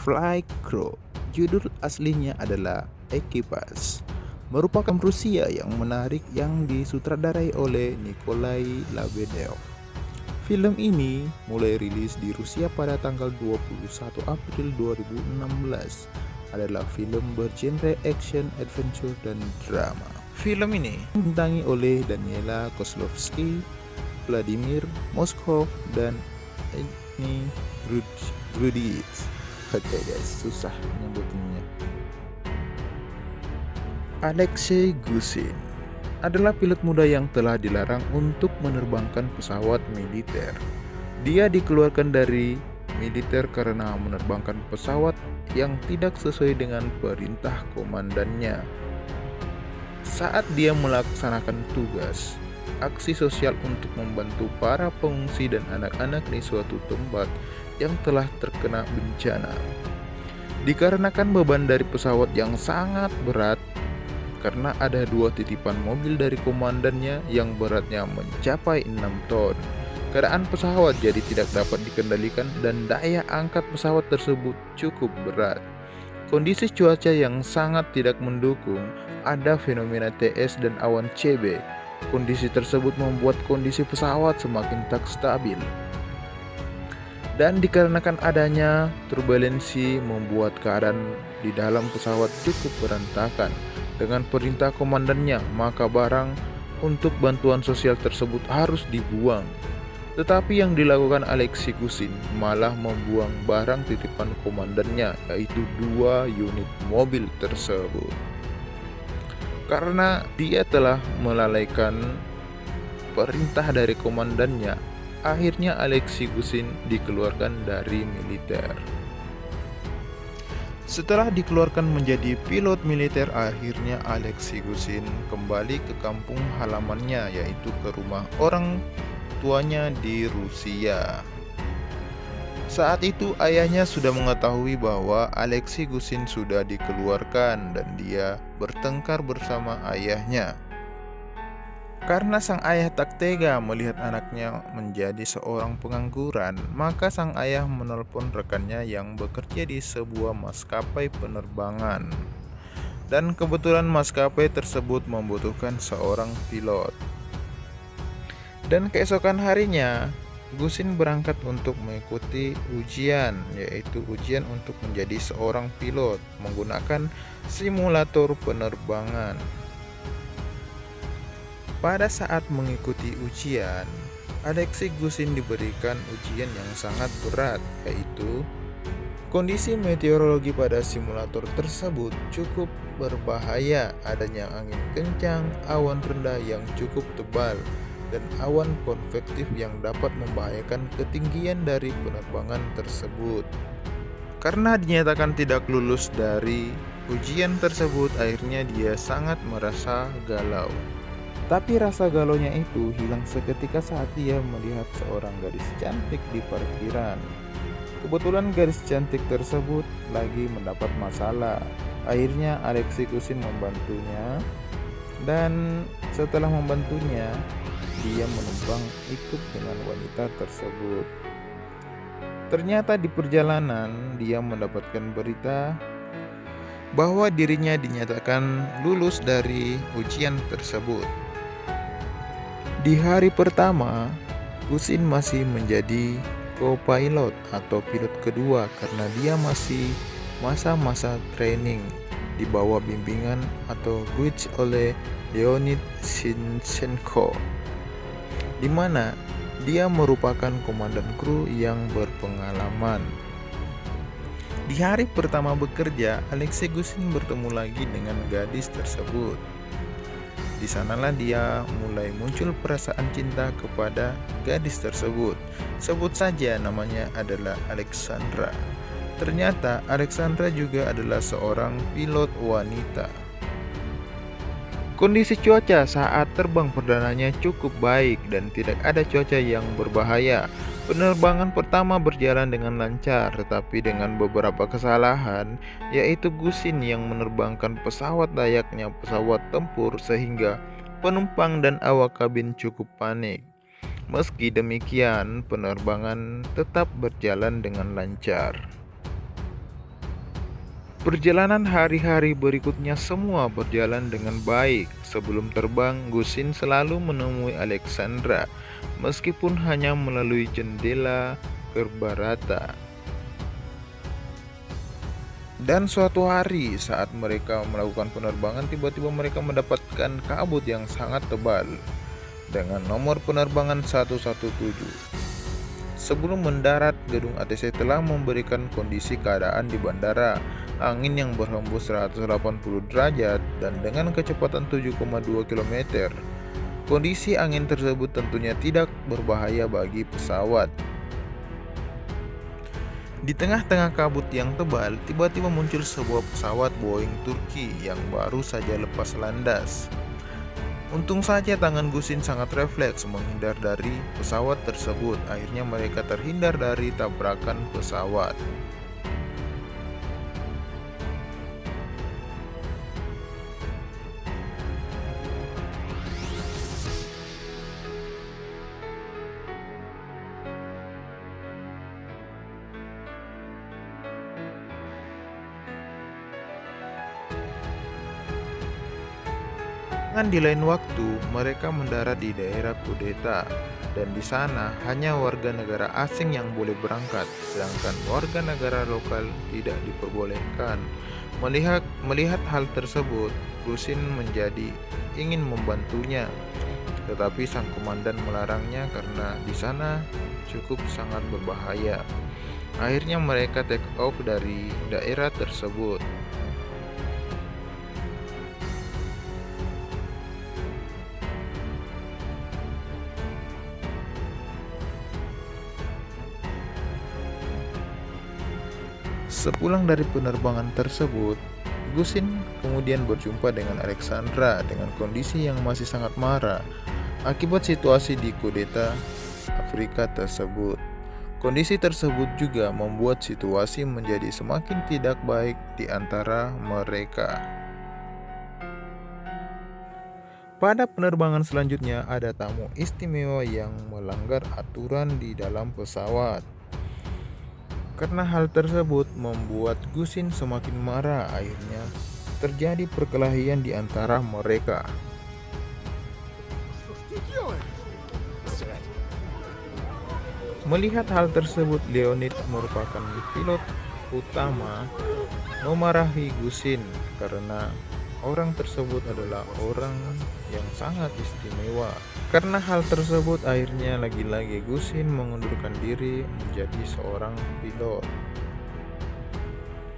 Flight Crew, judul aslinya adalah Ekipaj, merupakan Rusia yang menarik yang disutradarai oleh Nikolai Lebedev. Film ini mulai rilis di Rusia pada tanggal 21 April 2016. Adalah film bergenre action, adventure, dan drama. Film ini dibintangi oleh Daniela Kozlovsky, Vladimir Moskov, dan Evgeny Grudits. Oke guys, susah menyebutnya. Alexei Gusin adalah pilot muda yang telah dilarang untuk menerbangkan pesawat militer. Dia dikeluarkan dari militer karena menerbangkan pesawat yang tidak sesuai dengan perintah komandannya. Saat dia melaksanakan tugas aksi sosial untuk membantu para pengungsi dan anak-anak di suatu tempat yang telah terkena bencana. Dikarenakan beban dari pesawat yang sangat berat, karena ada 2 titipan mobil dari komandannya yang beratnya mencapai 6 ton. Keadaan pesawat jadi tidak dapat dikendalikan dan daya angkat pesawat tersebut cukup berat. Kondisi cuaca yang sangat tidak mendukung, ada fenomena TS dan awan CB. Kondisi tersebut membuat kondisi pesawat semakin tak stabil. Dan dikarenakan adanya turbulensi membuat keadaan di dalam pesawat cukup berantakan. Dengan perintah komandannya, maka barang untuk bantuan sosial tersebut harus dibuang. Tetapi yang dilakukan Alexei Gusin malah membuang barang titipan komandannya, yaitu 2 unit mobil tersebut. Karena dia telah melalaikan perintah dari komandannya, akhirnya Alexei Gusin dikeluarkan dari militer. Setelah dikeluarkan menjadi pilot militer, akhirnya Alexei Gusin kembali ke kampung halamannya, yaitu ke rumah orang tuanya di Rusia. Saat itu ayahnya sudah mengetahui bahwa Alexei Gusin sudah dikeluarkan dan dia bertengkar bersama ayahnya. Karena sang ayah tak tega melihat anaknya menjadi seorang pengangguran, maka sang ayah menelpon rekannya yang bekerja di sebuah maskapai penerbangan. Dan kebetulan maskapai tersebut membutuhkan seorang pilot. Dan keesokan harinya, Gusin berangkat untuk mengikuti ujian, yaitu ujian untuk menjadi seorang pilot menggunakan simulator penerbangan. Pada saat mengikuti ujian, Alexei Gusin diberikan ujian yang sangat berat, yaitu kondisi meteorologi pada simulator tersebut cukup berbahaya. Adanya angin kencang, awan rendah yang cukup tebal, dan awan konvektif yang dapat membahayakan ketinggian dari penerbangan tersebut. Karena dinyatakan tidak lulus dari ujian tersebut, akhirnya dia sangat merasa galau. Tapi rasa galaunya itu hilang seketika saat dia melihat seorang gadis cantik di parkiran. Kebetulan gadis cantik tersebut lagi mendapat masalah. Akhirnya Alexei Gusin membantunya, dan setelah membantunya, dia menumpang ikut dengan wanita tersebut. Ternyata di perjalanan dia mendapatkan berita bahwa dirinya dinyatakan lulus dari ujian tersebut. Di hari pertama, Gusin masih menjadi co-pilot atau pilot kedua karena dia masih masa-masa training di bawah bimbingan atau guide oleh Leonid Shinchenko, di mana dia merupakan komandan kru yang berpengalaman. Di hari pertama bekerja, Alexei Gusin bertemu lagi dengan gadis tersebut. Di sanalah dia mulai muncul perasaan cinta kepada gadis tersebut. Sebut saja namanya adalah Alexandra. Ternyata Alexandra juga adalah seorang pilot wanita. Kondisi cuaca saat terbang perdananya cukup baik dan tidak ada cuaca yang berbahaya. Penerbangan pertama berjalan dengan lancar, tetapi dengan beberapa kesalahan, yaitu Gusin yang menerbangkan pesawat layaknya pesawat tempur sehingga penumpang dan awak kabin cukup panik. Meski demikian, penerbangan tetap berjalan dengan lancar. Perjalanan hari-hari berikutnya semua berjalan dengan baik. Sebelum terbang, Gusin selalu menemui Alexandra, meskipun hanya melalui jendela Kerbarata. Dan suatu hari saat mereka melakukan penerbangan, tiba-tiba mereka mendapatkan kabut yang sangat tebal dengan nomor penerbangan 117. Sebelum mendarat, gedung ATC telah memberikan kondisi keadaan di bandara. Angin yang berhembus 180 derajat dan dengan kecepatan 7,2 km. Kondisi angin tersebut tentunya tidak berbahaya bagi pesawat. Di tengah-tengah kabut yang tebal, tiba-tiba muncul sebuah pesawat Boeing Turki yang baru saja lepas landas. Untung saja tangan Gusin sangat refleks menghindar dari pesawat tersebut. Akhirnya mereka terhindar dari tabrakan pesawat. Di lain waktu, mereka mendarat di daerah kudeta, dan di sana hanya warga negara asing yang boleh berangkat, sedangkan warga negara lokal tidak diperbolehkan. Melihat hal tersebut, Gusin menjadi ingin membantunya, tetapi sang komandan melarangnya karena di sana cukup sangat berbahaya. Akhirnya mereka take off dari daerah tersebut. Sepulang dari penerbangan tersebut, Gusin kemudian berjumpa dengan Alexandra dengan kondisi yang masih sangat marah akibat situasi di kudeta Afrika tersebut. Kondisi tersebut juga membuat situasi menjadi semakin tidak baik di antara mereka. Pada penerbangan selanjutnya ada tamu istimewa yang melanggar aturan di dalam pesawat. Karena hal tersebut membuat Gusin semakin marah, akhirnya terjadi perkelahian di antara mereka. Melihat hal tersebut, Leonid merupakan pilot utama memarahi Gusin karena orang tersebut adalah orang yang sangat istimewa. Karena hal tersebut akhirnya lagi-lagi Gusin mengundurkan diri menjadi seorang pilot.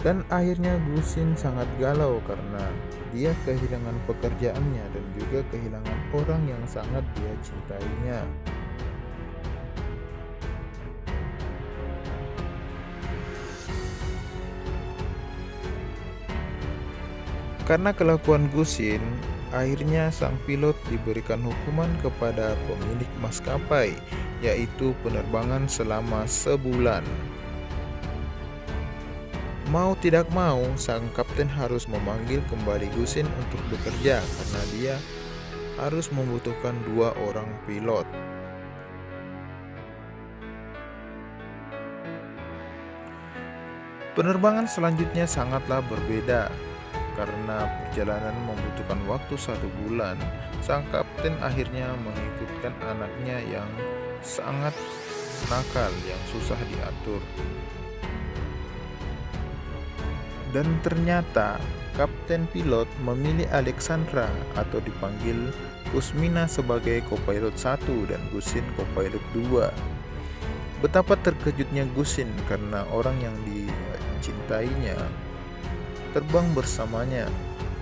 Dan akhirnya Gusin sangat galau karena dia kehilangan pekerjaannya dan juga kehilangan orang yang sangat dia cintainya. Karena kelakuan Gusin, akhirnya sang pilot diberikan hukuman kepada pemilik maskapai, yaitu penerbangan selama sebulan. Mau tidak mau, sang kapten harus memanggil kembali Gusin untuk bekerja karena dia harus membutuhkan 2 orang pilot. Penerbangan selanjutnya sangatlah berbeda. Karena perjalanan membutuhkan waktu 1 bulan, sang kapten akhirnya mengikutkan anaknya yang sangat nakal yang susah diatur. Dan ternyata kapten pilot memilih Alexandra atau dipanggil Kusmina sebagai kopilot 1 dan Gusin kopilot 2. Betapa terkejutnya Gusin karena orang yang dicintainya terbang bersamanya.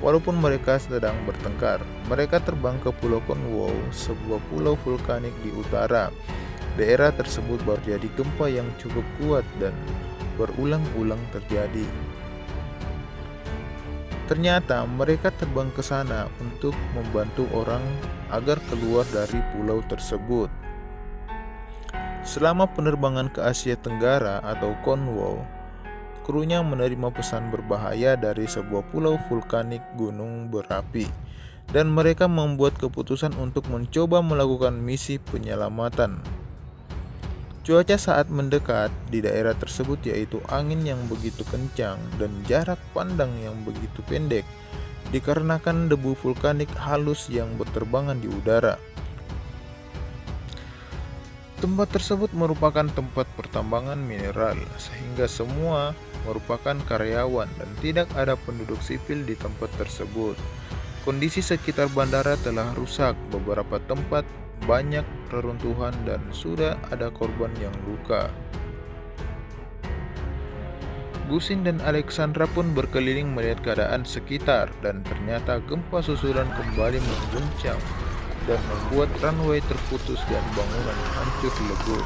Walaupun mereka sedang bertengkar, mereka terbang ke Pulau Cornwall, sebuah pulau vulkanik di utara. Daerah tersebut terjadi gempa yang cukup kuat dan berulang-ulang terjadi. Ternyata mereka terbang ke sana untuk membantu orang agar keluar dari pulau tersebut. Selama penerbangan ke Asia Tenggara atau Cornwall, krunya menerima pesan berbahaya dari sebuah pulau vulkanik gunung berapi, dan mereka membuat keputusan untuk mencoba melakukan misi penyelamatan. Cuaca saat mendekat di daerah tersebut yaitu angin yang begitu kencang dan jarak pandang yang begitu pendek dikarenakan debu vulkanik halus yang berterbangan di udara. Tempat tersebut merupakan tempat pertambangan mineral, sehingga semua merupakan karyawan dan tidak ada penduduk sipil di tempat tersebut. Kondisi sekitar bandara telah rusak, beberapa tempat banyak reruntuhan dan sudah ada korban yang luka. Gusin dan Alexandra pun berkeliling melihat keadaan sekitar dan ternyata gempa susulan kembali mengguncang dan membuat runway terputus dan bangunan hancur lebur.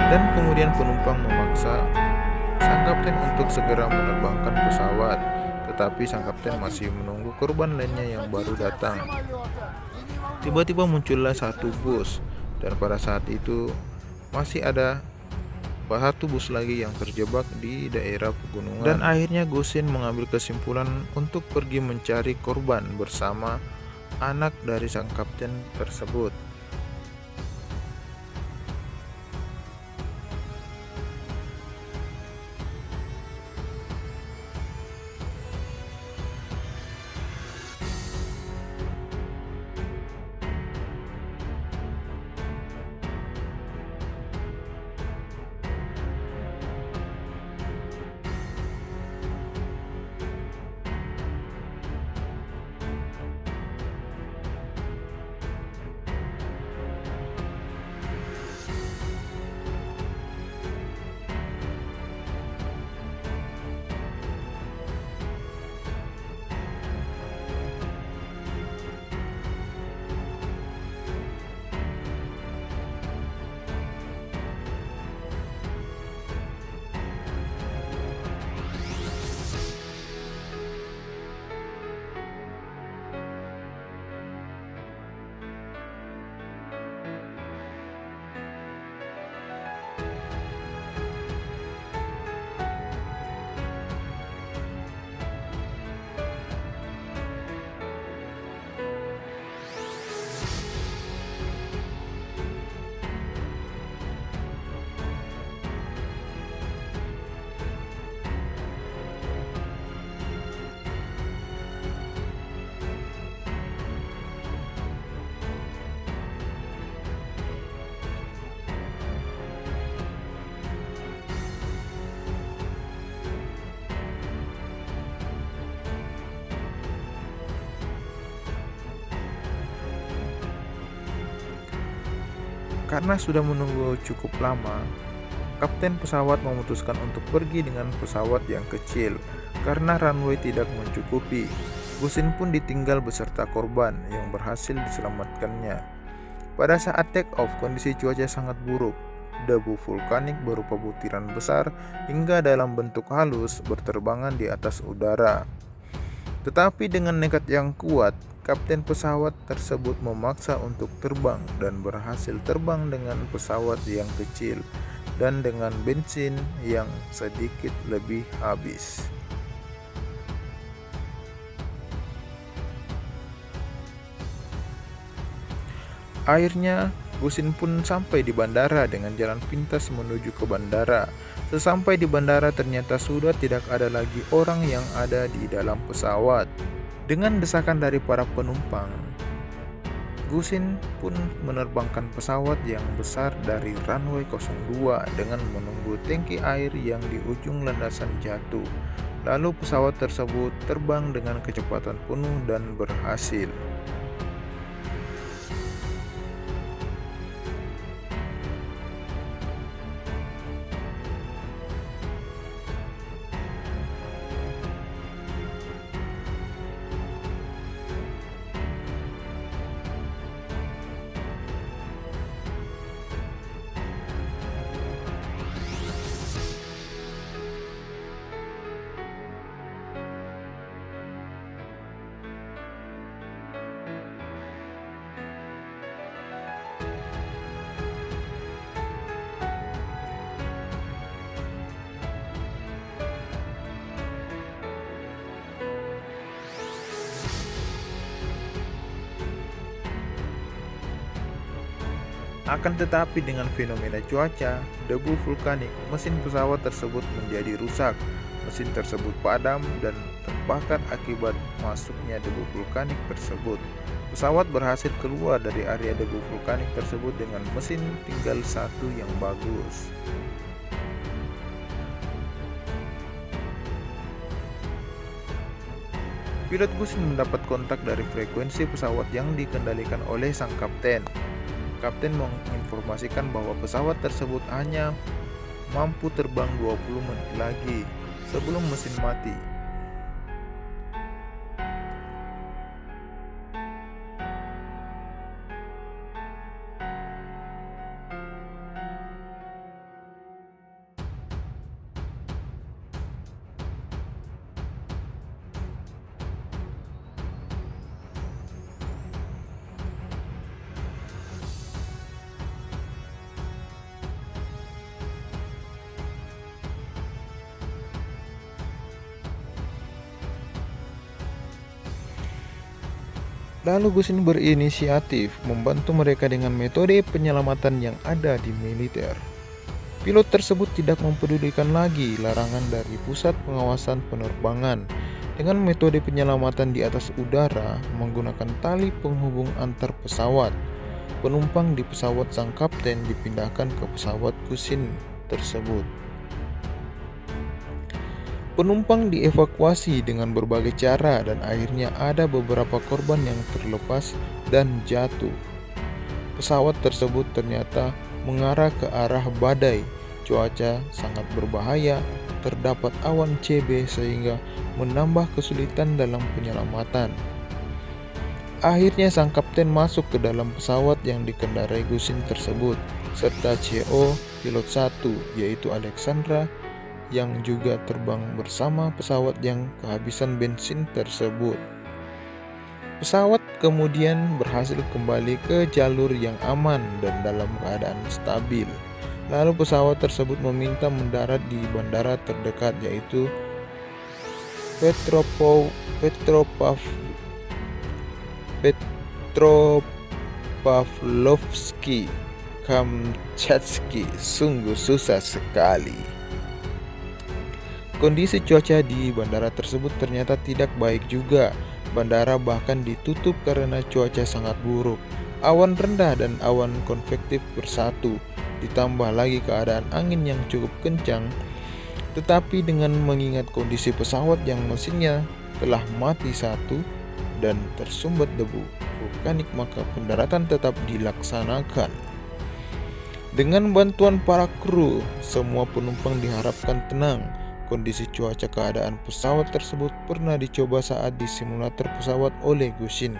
Dan kemudian penumpang memaksa sang kapten untuk segera menerbangkan pesawat, tetapi sang kapten masih menunggu korban lainnya yang baru datang. Tiba-tiba muncullah satu bus, dan pada saat itu masih ada satu bus lagi yang terjebak di daerah pegunungan. Dan akhirnya Gusin mengambil kesimpulan untuk pergi mencari korban bersama anak dari sang kapten tersebut. Karena sudah menunggu cukup lama, kapten pesawat memutuskan untuk pergi dengan pesawat yang kecil karena runway tidak mencukupi. Gusin pun ditinggal beserta korban yang berhasil diselamatkannya. Pada saat take off, kondisi cuaca sangat buruk. Debu vulkanik berupa butiran besar hingga dalam bentuk halus berterbangan di atas udara. Tetapi dengan nekat yang kuat, kapten pesawat tersebut memaksa untuk terbang dan berhasil terbang dengan pesawat yang kecil dan dengan bensin yang sedikit lebih habis. Akhirnya, Gusin pun sampai di bandara dengan jalan pintas menuju ke bandara. Sesampai di bandara ternyata sudah tidak ada lagi orang yang ada di dalam pesawat. Dengan desakan dari para penumpang, Gusin pun menerbangkan pesawat yang besar dari runway 02 dengan menunggu tangki air yang di ujung landasan jatuh. Lalu pesawat tersebut terbang dengan kecepatan penuh dan berhasil. Akan tetapi dengan fenomena cuaca, debu vulkanik, mesin pesawat tersebut menjadi rusak. Mesin tersebut padam dan terbakar akibat masuknya debu vulkanik tersebut. Pesawat berhasil keluar dari area debu vulkanik tersebut dengan mesin tinggal satu yang bagus. Pilot Gusin mendapat kontak dari frekuensi pesawat yang dikendalikan oleh sang kapten. Kapten menginformasikan bahwa pesawat tersebut hanya mampu terbang 20 menit lagi sebelum mesin mati. Lalu Gusin berinisiatif membantu mereka dengan metode penyelamatan yang ada di militer. Pilot tersebut tidak mempedulikan lagi larangan dari pusat pengawasan penerbangan. Dengan metode penyelamatan di atas udara menggunakan tali penghubung antar pesawat, penumpang di pesawat sang kapten dipindahkan ke pesawat Gusin tersebut. Penumpang dievakuasi dengan berbagai cara dan akhirnya ada beberapa korban yang terlepas dan jatuh. Pesawat tersebut ternyata mengarah ke arah badai. Cuaca sangat berbahaya, terdapat awan CB sehingga menambah kesulitan dalam penyelamatan. Akhirnya sang kapten masuk ke dalam pesawat yang dikendarai Gusin tersebut, serta CO pilot 1 yaitu Alexandra yang juga terbang bersama pesawat yang kehabisan bensin tersebut. Pesawat kemudian berhasil kembali ke jalur yang aman dan dalam keadaan stabil. Lalu pesawat tersebut meminta mendarat di bandara terdekat yaitu Petropavlovsky Kamchatsky. Sungguh susah sekali. Kondisi cuaca di bandara tersebut ternyata tidak baik juga. Bandara bahkan ditutup karena cuaca sangat buruk. Awan rendah dan awan konvektif bersatu, ditambah lagi keadaan angin yang cukup kencang. Tetapi dengan mengingat kondisi pesawat yang mesinnya telah mati satu dan tersumbat debu vulkanik, maka pendaratan tetap dilaksanakan. Dengan bantuan para kru, semua penumpang diharapkan tenang. Kondisi cuaca keadaan pesawat tersebut pernah dicoba saat di simulator pesawat oleh Gusin.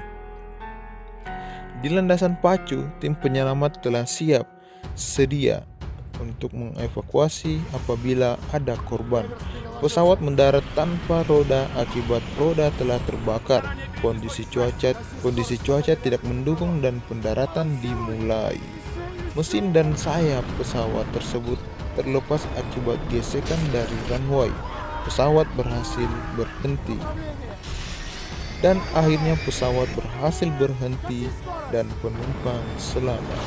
Di landasan pacu, tim penyelamat telah siap sedia untuk mengevakuasi apabila ada korban. Pesawat mendarat tanpa roda akibat roda telah terbakar. Kondisi cuaca tidak mendukung dan pendaratan dimulai. Mesin dan sayap pesawat tersebut terlepas akibat gesekan dari runway. Pesawat berhasil berhenti dan akhirnya pesawat berhasil berhenti dan penumpang selamat.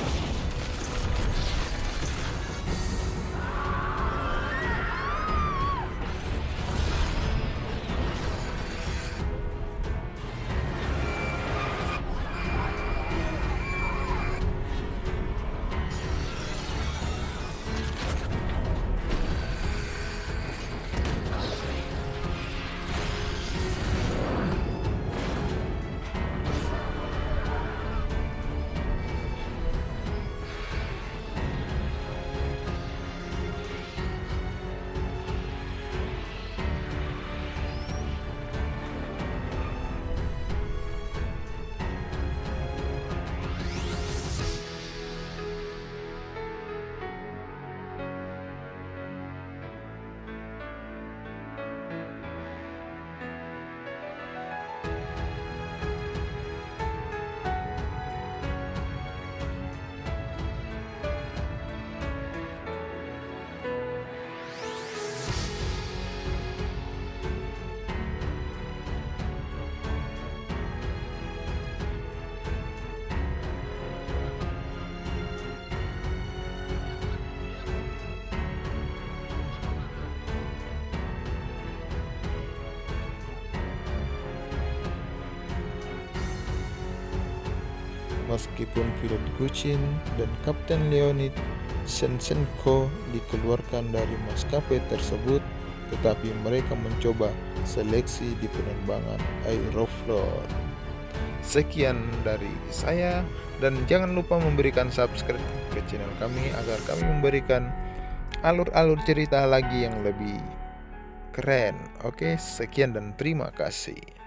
Meskipun pilot Gusin dan Kapten Leonid Sensenko dikeluarkan dari maskapai tersebut, tetapi mereka mencoba seleksi di penerbangan Aeroflot. Sekian dari saya, dan jangan lupa memberikan subscribe ke channel kami agar kami memberikan alur-alur cerita lagi yang lebih keren. Oke, sekian dan terima kasih.